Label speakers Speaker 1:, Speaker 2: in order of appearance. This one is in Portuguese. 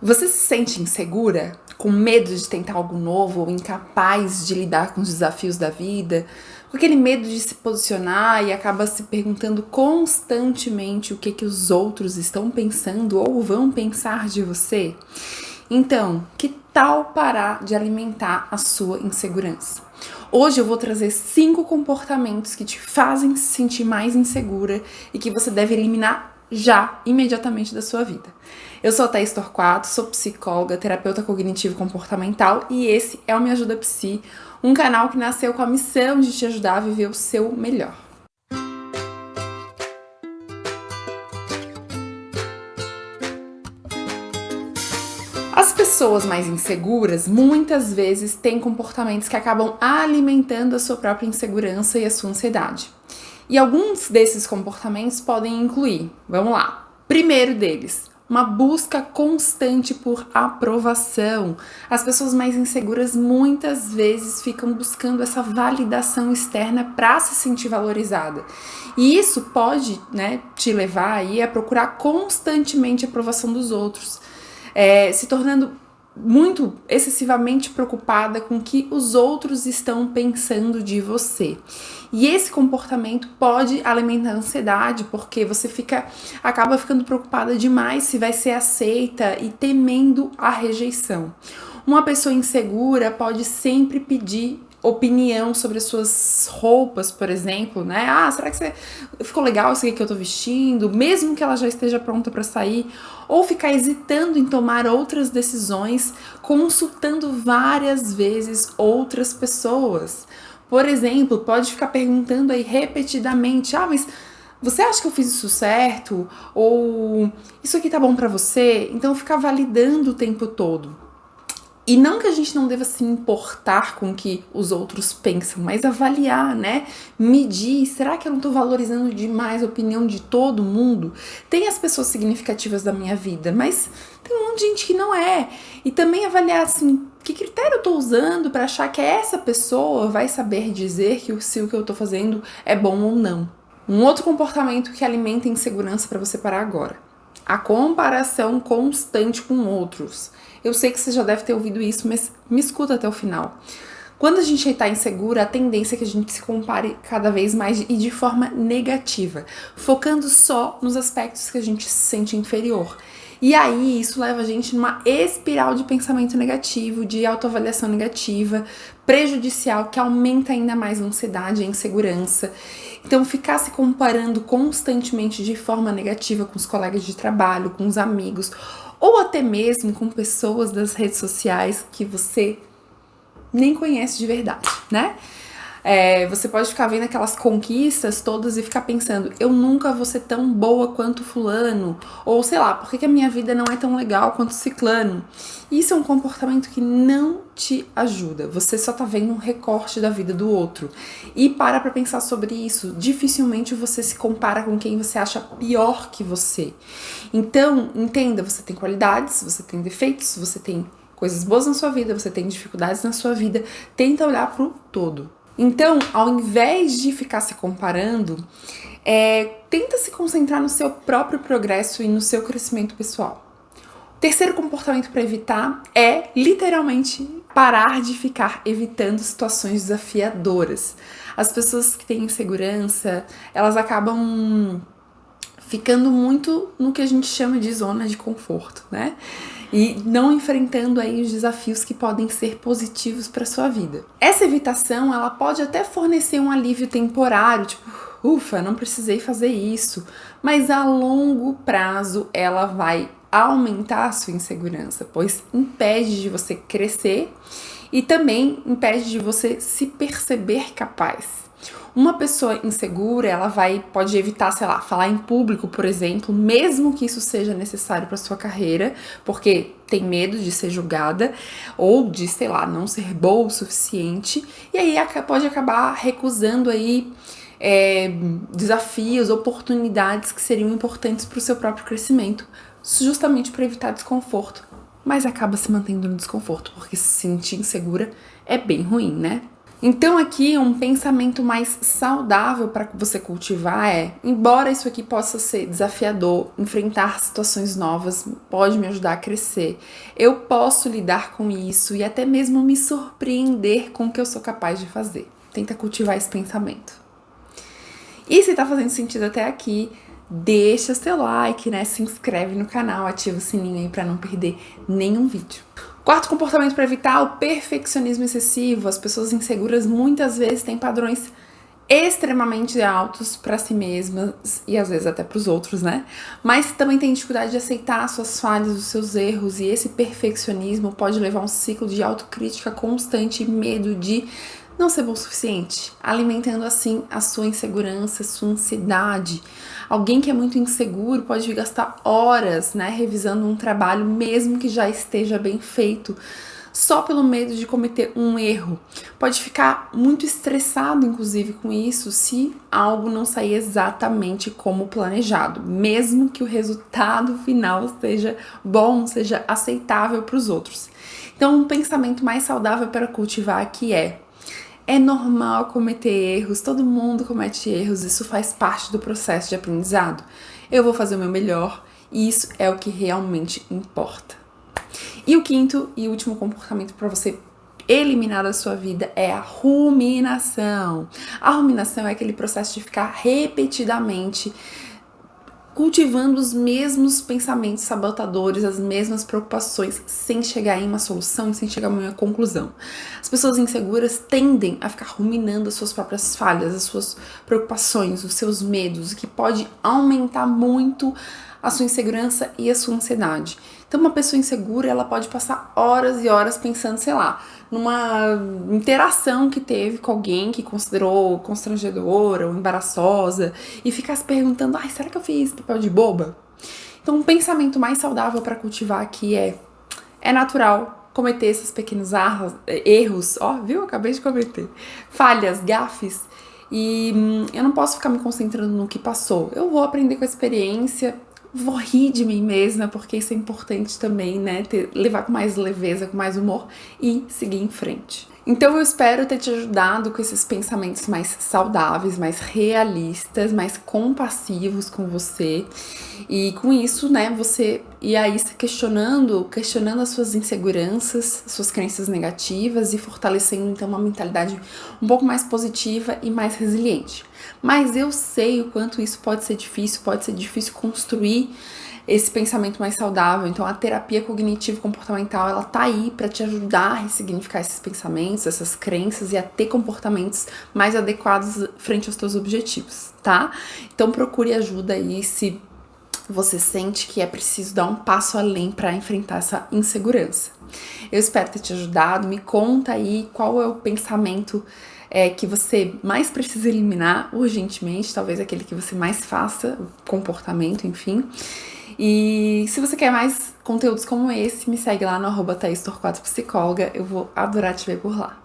Speaker 1: Você se sente insegura? Com medo de tentar algo novo ou incapaz de lidar com os desafios da vida? Com aquele medo de se posicionar e acaba se perguntando constantemente o que os outros estão pensando ou vão pensar de você? Então, que tal parar de alimentar a sua insegurança? Hoje eu vou trazer 5 comportamentos que te fazem se sentir mais insegura e que você deve eliminar já, imediatamente da sua vida. Eu sou a Thaís Torquato, sou psicóloga, terapeuta cognitivo-comportamental e esse é o Me Ajuda Psi, um canal que nasceu com a missão de te ajudar a viver o seu melhor. As pessoas mais inseguras muitas vezes têm comportamentos que acabam alimentando a sua própria insegurança e a sua ansiedade. E alguns desses comportamentos podem incluir, vamos lá, primeiro deles, uma busca constante por aprovação. As pessoas mais inseguras muitas vezes ficam buscando essa validação externa para se sentir valorizada. E isso pode, te levar aí a procurar constantemente a aprovação dos outros. Se tornando muito excessivamente preocupada com o que os outros estão pensando de você. E esse comportamento pode alimentar a ansiedade, porque você acaba ficando preocupada demais se vai ser aceita e temendo a rejeição. Uma pessoa insegura pode sempre pedir opinião sobre as suas roupas, por exemplo, né? Será que ficou legal isso aqui que eu tô vestindo? Mesmo que ela já esteja pronta para sair, ou ficar hesitando em tomar outras decisões, consultando várias vezes outras pessoas. Por exemplo, pode ficar perguntando aí repetidamente: mas você acha que eu fiz isso certo? Ou isso aqui tá bom pra você? Então ficar validando o tempo todo. E não que a gente não deva se importar com o que os outros pensam, mas avaliar, Medir, será que eu não tô valorizando demais a opinião de todo mundo? Tem as pessoas significativas da minha vida, mas tem um monte de gente que não é. E também avaliar, assim, que critério eu tô usando para achar que essa pessoa vai saber dizer se o que eu tô fazendo é bom ou não. Um outro comportamento que alimenta a insegurança para você parar agora: a comparação constante com outros. Eu sei que você já deve ter ouvido isso, mas me escuta até o final. Quando a gente está insegura, a tendência é que a gente se compare cada vez mais e de forma negativa, focando só nos aspectos que a gente se sente inferior. E aí, isso leva a gente numa espiral de pensamento negativo, de autoavaliação negativa, prejudicial, que aumenta ainda mais a ansiedade e a insegurança. Então, ficar se comparando constantemente de forma negativa com os colegas de trabalho, com os amigos, ou até mesmo com pessoas das redes sociais que você nem conhece de verdade, Você pode ficar vendo aquelas conquistas todas e ficar pensando: eu nunca vou ser tão boa quanto fulano, ou sei lá, por que a minha vida não é tão legal quanto ciclano? Isso é um comportamento que não te ajuda, você só tá vendo um recorte da vida do outro. E para pensar sobre isso, dificilmente você se compara com quem você acha pior que você. Então, entenda, você tem qualidades, você tem defeitos, você tem coisas boas na sua vida, você tem dificuldades na sua vida, tenta olhar pro todo. Então, ao invés de ficar se comparando, tenta se concentrar no seu próprio progresso e no seu crescimento pessoal. Terceiro comportamento para evitar é, literalmente, parar de ficar evitando situações desafiadoras. As pessoas que têm insegurança, elas acabam ficando muito no que a gente chama de zona de conforto, E não enfrentando aí os desafios que podem ser positivos para sua vida. Essa evitação, ela pode até fornecer um alívio temporário, tipo, ufa, não precisei fazer isso, mas a longo prazo ela vai aumentar a sua insegurança, pois impede de você crescer e também impede de você se perceber capaz. Uma pessoa insegura, ela pode evitar, falar em público, por exemplo, mesmo que isso seja necessário para sua carreira, porque tem medo de ser julgada ou de, não ser boa o suficiente, e aí pode acabar recusando aí desafios, oportunidades que seriam importantes para o seu próprio crescimento, justamente para evitar desconforto, mas acaba se mantendo no desconforto, porque se sentir insegura é bem ruim, Então aqui um pensamento mais saudável para você cultivar é, embora isso aqui possa ser desafiador, enfrentar situações novas pode me ajudar a crescer, eu posso lidar com isso e até mesmo me surpreender com o que eu sou capaz de fazer. Tenta cultivar esse pensamento. E se tá fazendo sentido até aqui, deixa seu like, né? Se inscreve no canal, ativa o sininho aí para não perder nenhum vídeo. Quarto comportamento para evitar o perfeccionismo excessivo. As pessoas inseguras muitas vezes têm padrões extremamente altos para si mesmas e às vezes até para os outros, né? Mas também tem dificuldade de aceitar suas falhas, os seus erros, e esse perfeccionismo pode levar a um ciclo de autocrítica constante e medo de não ser bom o suficiente, alimentando assim a sua insegurança, a sua ansiedade. Alguém que é muito inseguro pode gastar horas, né, revisando um trabalho, mesmo que já esteja bem feito, só pelo medo de cometer um erro. Pode ficar muito estressado, inclusive, com isso, se algo não sair exatamente como planejado, mesmo que o resultado final seja bom, seja aceitável para os outros. Então, um pensamento mais saudável para cultivar aqui é normal cometer erros, todo mundo comete erros, isso faz parte do processo de aprendizado. Eu vou fazer o meu melhor e isso é o que realmente importa. E o quinto e último comportamento para você eliminar da sua vida é a ruminação. A ruminação é aquele processo de ficar repetidamente cultivando os mesmos pensamentos sabotadores, as mesmas preocupações, sem chegar em uma solução, sem chegar em uma conclusão. As pessoas inseguras tendem a ficar ruminando as suas próprias falhas, as suas preocupações, os seus medos, o que pode aumentar muito a sua insegurança e a sua ansiedade. Então, uma pessoa insegura, ela pode passar horas e horas pensando, sei lá, numa interação que teve com alguém que considerou constrangedora ou embaraçosa e ficar se perguntando, ai, será que eu fiz papel de boba? Então, um pensamento mais saudável para cultivar aqui é natural cometer esses pequenos erros, ó, viu? Acabei de cometer. Falhas, gafes. E eu não posso ficar me concentrando no que passou. Eu vou aprender com a experiência, vou rir de mim mesma, porque isso é importante também, né? Levar com mais leveza, com mais humor e seguir em frente. Então eu espero ter te ajudado com esses pensamentos mais saudáveis, mais realistas, mais compassivos com você. E com isso, né, você ir aí se questionando as suas inseguranças, suas crenças negativas e fortalecendo então uma mentalidade um pouco mais positiva e mais resiliente. Mas eu sei o quanto isso pode ser difícil construir esse pensamento mais saudável. Então a terapia cognitivo-comportamental, ela tá aí para te ajudar a ressignificar esses pensamentos, essas crenças e a ter comportamentos mais adequados frente aos teus objetivos, tá? Então procure ajuda aí se você sente que é preciso dar um passo além para enfrentar essa insegurança. Eu espero ter te ajudado. Me conta aí qual é o pensamento que você mais precisa eliminar urgentemente, talvez aquele que você mais faça, comportamento, enfim. E se você quer mais conteúdos como esse, me segue lá no @ThaisTorquato Psicóloga, eu vou adorar te ver por lá.